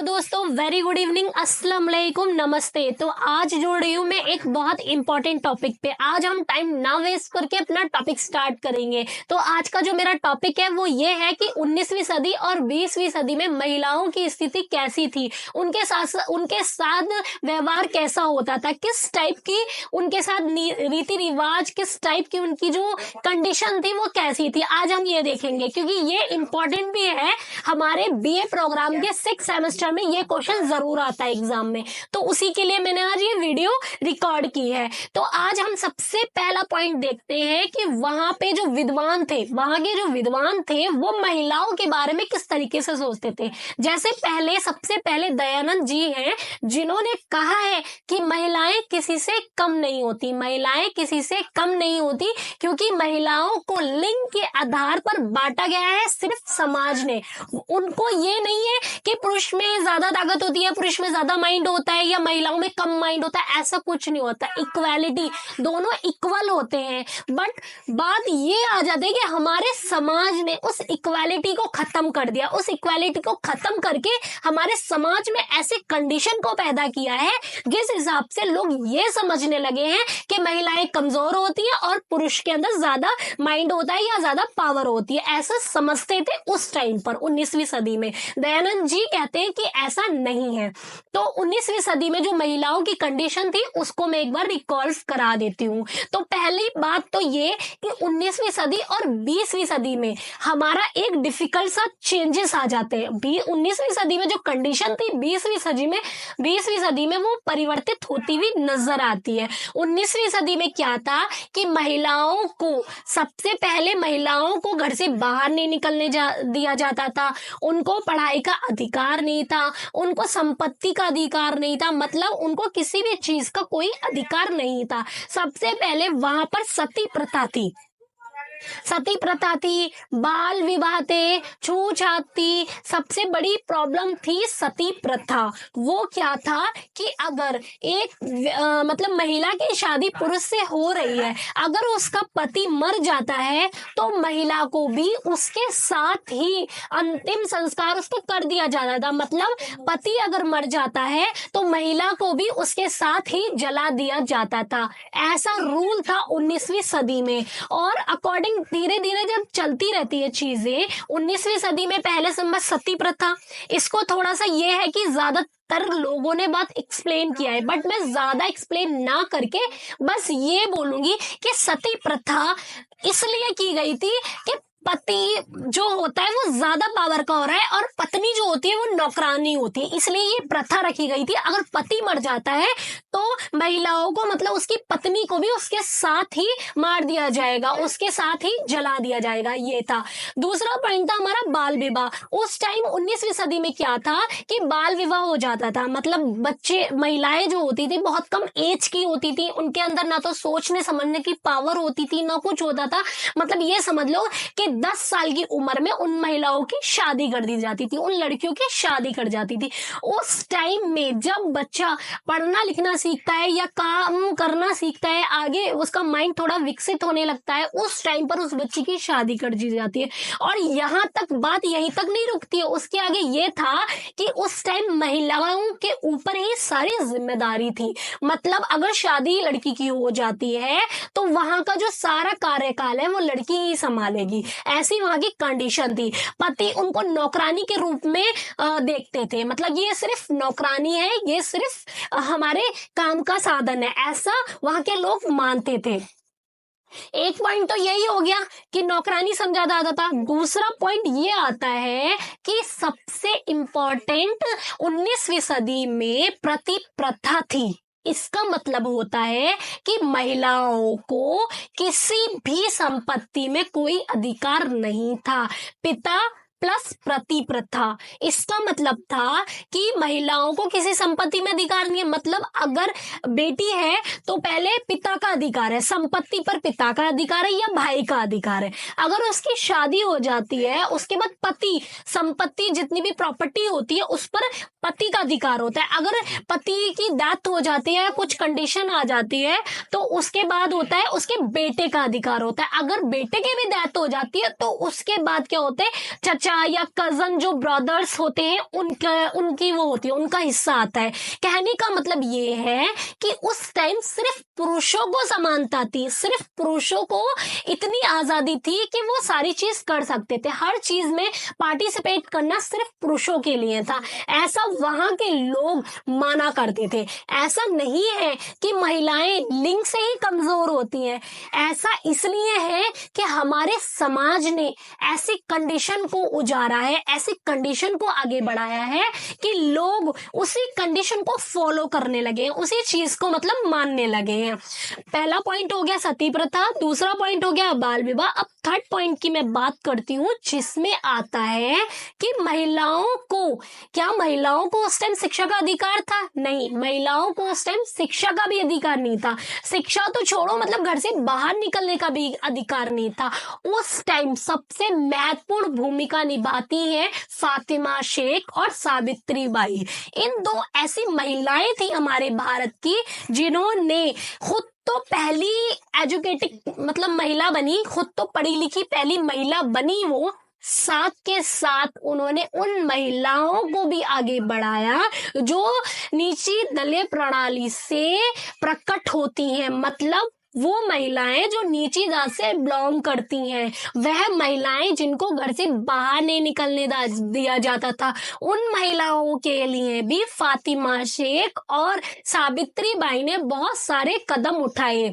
तो दोस्तों very good evening, अस्सलाम वालेकुम, नमस्ते। तो आज जुड़ रही हूँ मैं एक बहुत इंपॉर्टेंट टॉपिक पे। आज हम टाइम ना वेस्ट करके अपना टॉपिक स्टार्ट करेंगे। तो आज का जो मेरा टॉपिक है वो ये है कि 19वीं सदी और 20वीं सदी में महिलाओं की स्थिति कैसी थी, उनके साथ व्यवहार कैसा होता था, किस टाइप की उनके साथ रीति रिवाज, किस टाइप की उनकी जो कंडीशन थी वो कैसी थी। आज हम ये देखेंगे क्योंकि ये इंपॉर्टेंट भी है। हमारे बीए प्रोग्राम के 6 सेमेस्टर में ये क्वेश्चन जरूर आता है एग्जाम में, तो उसी के लिए मैंने आज ये वीडियो रिकॉर्ड की है। तो आज हम सबसे पहला पॉइंट देखते हैं कि वहां पे जो विद्वान थे, वहां के जो विद्वान थे वो महिलाओं के बारे में किस तरीके से सोचते थे। जैसे सबसे पहले दयानंद जी हैं, जिन्होंने कहा है कि महिलाएं किसी से कम नहीं होती, महिलाएं किसी से कम नहीं होती, क्योंकि महिलाओं को लिंग के आधार पर बांटा गया है सिर्फ समाज ने। उनको ये नहीं है कि पुरुष में ज्यादा ताकत होती है, पुरुष में ज्यादा माइंड होता है या महिलाओं में कम माइंड होता है, ऐसा कुछ नहीं होता। इक्वालिटी, दोनों इक्वल होते हैं। बट बात ये आ जाती है कि हमारे समाज ने उस इक्वालिटी को खत्म कर दिया। उस इक्वालिटी को खत्म करके हमारे समाज में ऐसे कंडीशन को पैदा किया है जिस हिसाब से लोग ये समझने लगे हैं कि महिलाएं कमजोर होती है और पुरुष के अंदर ज्यादा माइंड होता है या ज्यादा पावर होती है। ऐसा समझते थे उस टाइम पर 19वीं सदी में। दयानंद जी कहते हैं कि ऐसा नहीं है। तो 19वीं सदी में जो महिलाओं की कंडीशन थी उसको मैं एक बार रिकॉल करा देती हूँ। तो पहली बात तो ये कि 19वीं सदी और 20वीं सदी में हमारा एक डिफिकल्ट सा चेंजेस आ जाते हैं। 19वीं सदी में जो कंडीशन थी 20वीं सदी में वो परिवर्तित होती हुई नजर आती है। 19वीं सदी में क्या था कि महिलाओं को सबसे पहले महिलाओं को घर से बाहर नहीं निकलने दिया जाता था, उनको पढ़ाई का अधिकार नहीं था, उनको संपत्ति का अधिकार नहीं था, मतलब उनको किसी भी चीज का कोई अधिकार नहीं था। सबसे पहले वहां पर सती प्रथा थी, बाल विवाह थे, छूछात थी। सबसे बड़ी प्रॉब्लम थी सती प्रथा। वो क्या था कि अगर एक मतलब महिला की शादी पुरुष से हो रही है, अगर उसका पति मर जाता है तो महिला को भी उसके साथ ही अंतिम संस्कार उसको कर दिया जाता था। मतलब पति अगर मर जाता है तो महिला को भी उसके साथ ही जला दिया जाता था। ऐसा रूल था 19वीं सदी में। और अकॉर्डिंग धीरे धीरे जब चलती रहती है चीजें, 19वीं सदी में पहले समझ सती प्रथा, इसको थोड़ा सा ये है कि ज्यादातर लोगों ने बात एक्सप्लेन किया है, बट मैं ज्यादा एक्सप्लेन ना करके बस ये बोलूंगी कि सती प्रथा इसलिए की गई थी कि पति जो होता है वो ज्यादा पावर का हो रहा है और पत्नी जो होती है वो नौकरानी होती है, इसलिए ये प्रथा रखी गई थी। अगर पति मर जाता है तो महिलाओं को, मतलब उसकी पत्नी को भी उसके साथ ही मार दिया जाएगा, उसके साथ ही जला दिया जाएगा। ये था। दूसरा पॉइंट था हमारा बाल विवाह। उस टाइम 19वीं सदी में क्या था कि बाल विवाह हो जाता था, मतलब बच्चे, महिलाएं जो होती थी बहुत कम एज की होती थी, उनके अंदर ना तो सोचने समझने की पावर होती थी ना कुछ होता था। मतलब ये समझ लो कि 10 साल की उम्र में उन महिलाओं की शादी कर दी जाती थी, उन लड़कियों की शादी कर जाती थी। उस टाइम में जब बच्चा पढ़ना लिखना सीखता है या काम करना सीखता है, आगे उसका माइंड थोड़ा विकसित होने लगता है, उस टाइम पर उस बच्ची की शादी कर दी जाती है। और यहाँ तक बात यहीं तक नहीं रुकती है, उसके आगे ये था कि उस टाइम महिलाओं के ऊपर ही सारी जिम्मेदारी थी। मतलब अगर शादी लड़की की हो जाती है तो वहां का जो सारा कार्यकाल है वो लड़की ही संभालेगी, ऐसी वहां की कंडीशन थी। पति उनको नौकरानी के रूप में देखते थे, मतलब ये सिर्फ नौकरानी है, ये सिर्फ हमारे काम का साधन है, ऐसा वहां के लोग मानते थे। एक पॉइंट तो यही हो गया कि नौकरानी समझा जाता था। दूसरा पॉइंट ये आता है कि सबसे इंपॉर्टेंट 19वीं सदी में पति प्रथा थी। इसका मतलब होता है कि महिलाओं को किसी भी संपत्ति में कोई अधिकार नहीं था। पिता प्लस पति प्रथा, इसका मतलब था कि महिलाओं को किसी संपत्ति में अधिकार नहीं है। मतलब अगर बेटी है तो पहले पिता का अधिकार है, संपत्ति पर पिता का अधिकार है या भाई का अधिकार है। अगर उसकी शादी हो जाती है उसके बाद पति, संपत्ति जितनी भी प्रॉपर्टी होती है उस पर पति का अधिकार होता है। अगर पति की डेथ हो जाती है, कुछ कंडीशन आ जाती है, तो उसके बाद होता है उसके बेटे का अधिकार होता है। अगर बेटे की भी डेथ हो जाती है तो उसके बाद क्या होता है, चचा चाचा या कजन जो ब्रदर्स होते हैं उनकी वो होती है, उनका हिस्सा आता है। कहने का मतलब ये है कि उस टाइम सिर्फ पुरुषों को समानता थी, सिर्फ पुरुषों को इतनी आजादी थी कि वो सारी चीज कर सकते थे, हर चीज में पार्टिसिपेट करना सिर्फ पुरुषों के लिए था, ऐसा वहां के लोग माना करते थे। ऐसा नहीं है कि महिलाएं लिंग से ही कमजोर होती हैं, ऐसा इसलिए है कि हमारे समाज ने ऐसी कंडीशन को उजारा है, ऐसी कंडीशन को आगे बढ़ाया है कि लोग उसी कंडीशन को फॉलो करने लगे हैं, उसी चीज को मतलब मानने लगे हैं। पहला पॉइंट हो गया सती प्रथा, दूसरा पॉइंट हो गया बाल विवाह। अब थर्ड पॉइंट की मैं बात करती हूँ जिसमें आता है कि महिलाओं को उस टाइम शिक्षा का अधिकार था? नहीं, महिलाओं को उस टाइम शिक्षा का भी अधिकार नहीं था। शिक्षा तो छोड़ो, मतलब घर से बाहर निकलने का भी अधिकार नहीं था। उस टाइम सबसे महत्वपूर्ण भूमिका निभाती है फातिमा शेख और सावित्री बाई। इन दो ऐसी महिलाएं थी हमारे भारत की जिन्होंने खुद तो पहली एजुकेटेड मतलब महिला बनी, खुद तो पढ़ी लिखी पहली महिला बनी वो, साथ के साथ उन्होंने उन महिलाओं को भी आगे बढ़ाया जो नीची दलीय प्रणाली से प्रकट होती हैं, मतलब वो महिलाएं जो नीची जात से बिलोंग करती हैं, वह महिलाएं जिनको घर से बाहर नहीं निकलने दिया जाता था, उन महिलाओं के लिए भी फातिमा शेख और सावित्री बाई ने बहुत सारे कदम उठाए।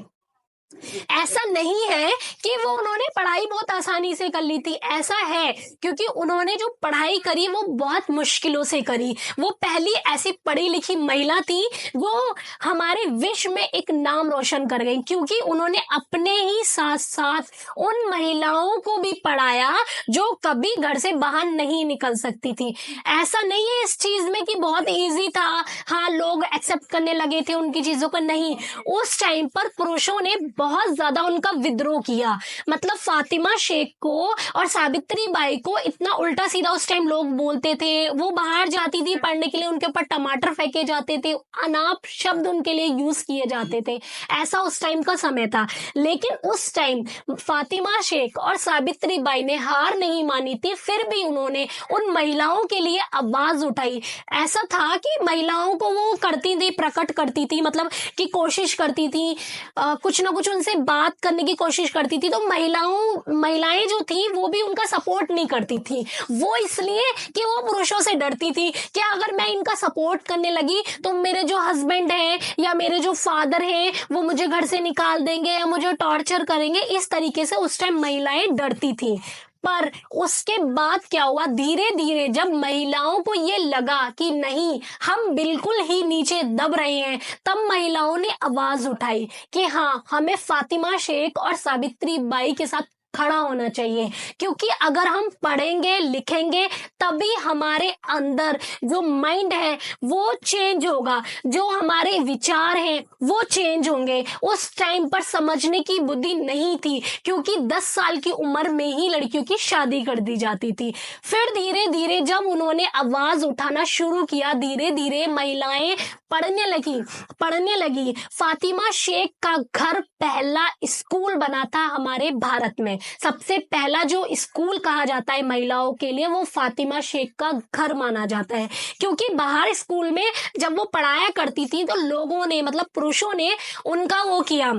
ऐसा नहीं है कि वो उन्होंने पढ़ाई बहुत आसानी से कर ली थी, ऐसा है क्योंकि उन्होंने जो पढ़ाई करी वो बहुत मुश्किलों से करी। वो पहली ऐसी पढ़ी लिखी महिला थी वो हमारे विश्व में एक नाम रोशन कर गई, क्योंकि उन्होंने अपने ही साथ साथ उन महिलाओं को भी पढ़ाया जो कभी घर से बाहर नहीं निकल सकती थी। ऐसा नहीं है इस चीज में कि बहुत इजी था, हाँ लोग एक्सेप्ट करने लगे थे उनकी चीजों को, नहीं, उस टाइम पर पुरुषों ने बहुत ज्यादा उनका विद्रोह किया। मतलब फातिमा शेख को और सावित्री बाई को इतना उल्टा सीधा उस टाइम लोग बोलते थे, वो बाहर जाती थी पढ़ने के लिए, उनके ऊपर टमाटर फेंके जाते थे, अनाप शब्द उनके लिए यूज किए जाते थे, ऐसा उस टाइम का समय था। लेकिन उस टाइम फातिमा शेख और सावित्री बाई ने हार नहीं मानी थी, फिर भी उन्होंने उन महिलाओं के लिए आवाज उठाई। ऐसा था कि महिलाओं को वो करती थी, प्रकट करती थी, मतलब कि कोशिश करती थी, कुछ ना कुछ उनसे बात करने की कोशिश करती थी, तो महिलाएं जो थी वो भी उनका सपोर्ट नहीं करती थी। वो इसलिए कि वो पुरुषों से डरती थी कि अगर मैं इनका सपोर्ट करने लगी तो मेरे जो हस्बैंड हैं या मेरे जो फादर हैं वो मुझे घर से निकाल देंगे या मुझे टॉर्चर करेंगे। इस तरीके से उस टाइम महिलाएं डरती थी। पर उसके बाद क्या हुआ, धीरे धीरे जब महिलाओं को ये लगा कि नहीं, हम बिल्कुल ही नीचे दब रहे हैं, तब महिलाओं ने आवाज उठाई कि हाँ, हमें फातिमा शेख और सावित्री बाई के साथ खड़ा होना चाहिए, क्योंकि अगर हम पढ़ेंगे लिखेंगे तभी हमारे अंदर जो माइंड है वो चेंज होगा, जो हमारे विचार हैं वो चेंज होंगे। उस टाइम पर समझने की बुद्धि नहीं थी, क्योंकि 10 साल की उम्र में ही लड़कियों की शादी कर दी जाती थी। फिर धीरे धीरे जब उन्होंने आवाज उठाना शुरू किया, धीरे धीरे महिलाएं पढ़ने लगी। फातिमा शेख का घर पहला स्कूल बना था हमारे भारत में। सबसे पहला जो स्कूल कहा जाता है महिलाओं के लिए वो फातिमा शेख का घर माना जाता है, क्योंकि बाहर स्कूल में जब वो पढ़ाया करती थी तो लोगों ने, मतलब पुरुषों ने उनका वो किया,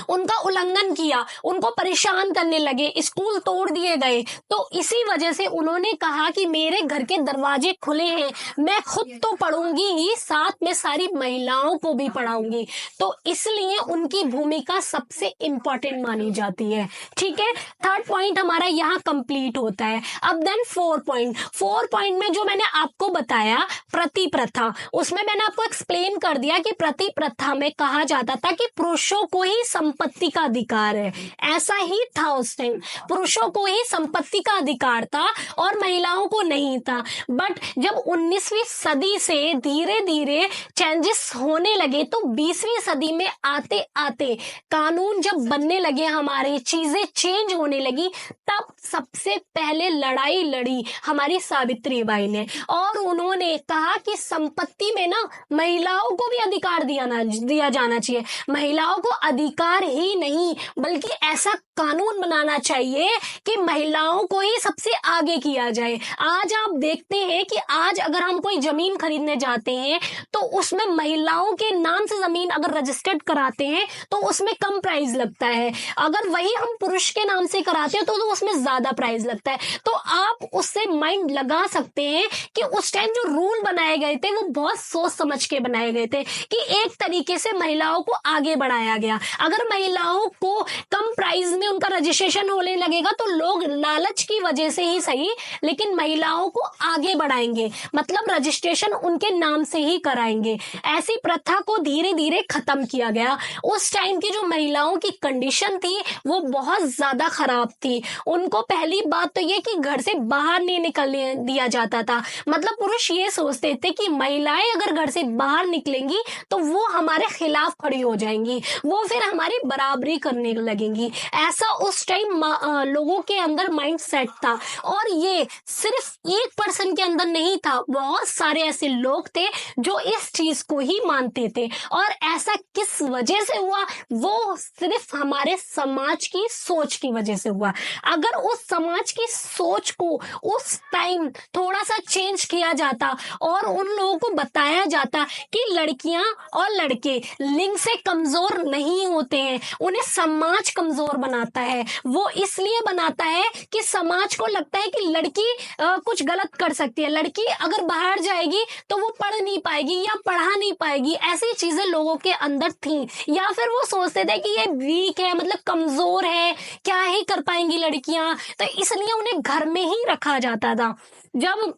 उनका उल्लंघन किया, उनको परेशान करने लगे, स्कूल तोड़ दिए गए। तो इसी वजह से उन्होंने कहा कि मेरे घर के दरवाजे खुले हैं, मैं खुद तो पढ़ूंगी ही, साथ में सारी महिलाओं को भी पढ़ाऊंगी। तो इसलिए उनकी भूमिका सबसे इंपॉर्टेंट मानी जाती है। ठीक है, थर्ड पॉइंट हमारा यहाँ कंप्लीट होता है। अब देन फोर पॉइंट में जो मैंने आपको बताया प्रति प्रथा, उसमें मैंने आपको एक्सप्लेन कर दिया कि प्रति प्रथा में कहा जाता था कि पुरुषों को ही संपत्ति का अधिकार है। ऐसा ही था उस टाइम, पुरुषों को ही संपत्ति का अधिकार था और महिलाओं को नहीं था। बट जब 19वीं सदी से धीरे धीरे चेंजेस होने लगे तो 20वीं सदी में आते आते कानून जब बनने लगे, हमारी चीजें चेंज होने लगी, तब सबसे पहले लड़ाई लड़ी हमारी सावित्री बाई ने, और उन्होंने कहा कि संपत्ति में ना महिलाओं को भी अधिकार दिया जाना चाहिए। महिलाओं को अधिकार सरकार ही नहीं बल्कि ऐसा कानून बनाना चाहिए कि महिलाओं को ही सबसे आगे किया जाए। आज आप देखते हैं कि आज अगर हम कोई जमीन खरीदने जाते हैं तो उसमें महिलाओं के नाम से जमीन अगर रजिस्टर्ड कराते हैं तो उसमें कम प्राइस लगता है, अगर वही हम पुरुष के नाम से कराते हैं तो उसमें ज्यादा प्राइस लगता है। तो आप उससे माइंड लगा सकते हैं कि उस टाइम जो रूल बनाए गए थे वो बहुत सोच समझ के बनाए गए थे कि एक तरीके से महिलाओं को आगे बढ़ाया गया। अगर महिलाओं को कम प्राइस में उनका रजिस्ट्रेशन होने लगेगा तो लोग लालच की वजह से ही सही लेकिन महिलाओं को आगे बढ़ाएंगे, मतलब रजिस्ट्रेशन उनके नाम से ही कराएंगे। ऐसी प्रथा को धीरे धीरे खत्म किया गया। उस टाइम की जो महिलाओं की कंडीशन थी वो बहुत ज्यादा खराब थी। उनको पहली बात तो ये कि घर से बाहर नहीं निकलने दिया जाता था, मतलब पुरुष ये सोचते थे कि महिलाएं अगर घर से बाहर निकलेंगी तो वो हमारे खिलाफ खड़ी हो जाएंगी, वो फिर हमारी बराबरी करने लगेंगी। ऐसा उस टाइम लोगों के अंदर माइंड सेट था। और ये सिर्फ 1% के अंदर नहीं था, बहुत सारे ऐसे लोग थे जो इस चीज को ही मानते थे। और ऐसा किस वजह से हुआ? वो सिर्फ हमारे समाज की सोच की वजह से हुआ। अगर उस समाज की सोच को उस टाइम थोड़ा सा चेंज किया जाता और उन लोगों को बताया जाता कि लड़कियां और लड़के लिंग से कमजोर नहीं होते हैं, उन्हें समाज कमजोर बनाता है। वो इसलिए बनाता है कि समाज को लगता है कि लड़की कुछ गलत कर सकती है, लड़की अगर बाहर जाएगी तो वो पढ़ नहीं पाएगी या पढ़ा नहीं पाएगी, ऐसी चीजें लोगों के अंदर थी। या फिर वो सोचते थे कि ये वीक है, मतलब कमजोर है, क्या ही कर पाएंगी लड़कियां, तो इसलिए उन्हें घर में ही रखा जाता था। जब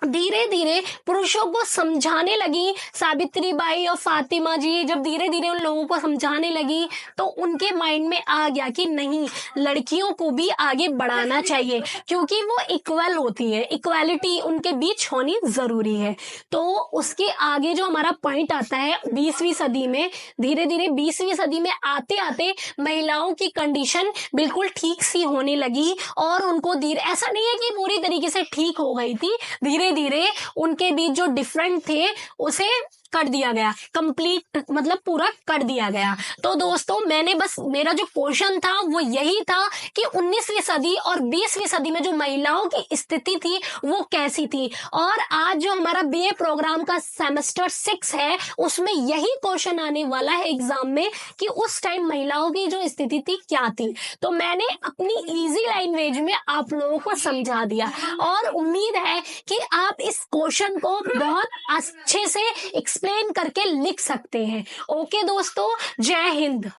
धीरे धीरे पुरुषों को समझाने लगी सावित्री बाई और फातिमा जी, जब धीरे धीरे उन लोगों को समझाने लगी तो उनके माइंड में आ गया कि नहीं, लड़कियों को भी आगे बढ़ाना चाहिए क्योंकि वो इक्वल होती है, इक्वालिटी उनके बीच होनी जरूरी है। तो उसके आगे जो हमारा पॉइंट आता है 20वीं सदी में, धीरे धीरे 20वीं सदी में आते आते महिलाओं की कंडीशन बिल्कुल ठीक सी होने लगी और उनको धीरे, ऐसा नहीं है कि पूरी तरीके से ठीक हो गई थी, धीरे धीरे उनके बीच जो डिफरेंट थे उसे कर दिया गया, कंप्लीट मतलब पूरा कर दिया गया। तो दोस्तों मैंने बस, मेरा जो क्वेश्चन था वो यही था कि 19वीं सदी और 20वीं सदी में जो महिलाओं की स्थिति थी वो कैसी थी। और आज जो हमारा बीए प्रोग्राम का सेमेस्टर 6 है उसमें यही क्वेश्चन आने वाला है एग्जाम में कि उस टाइम महिलाओं की जो स्थिति थी क्या थी। तो मैंने अपनी इजी लैंग्वेज में आप लोगों को समझा दिया और उम्मीद है कि आप इस क्वेश्चन को बहुत अच्छे से एक्सप्लेन करके लिख सकते हैं। ओके दोस्तों, जय हिंद।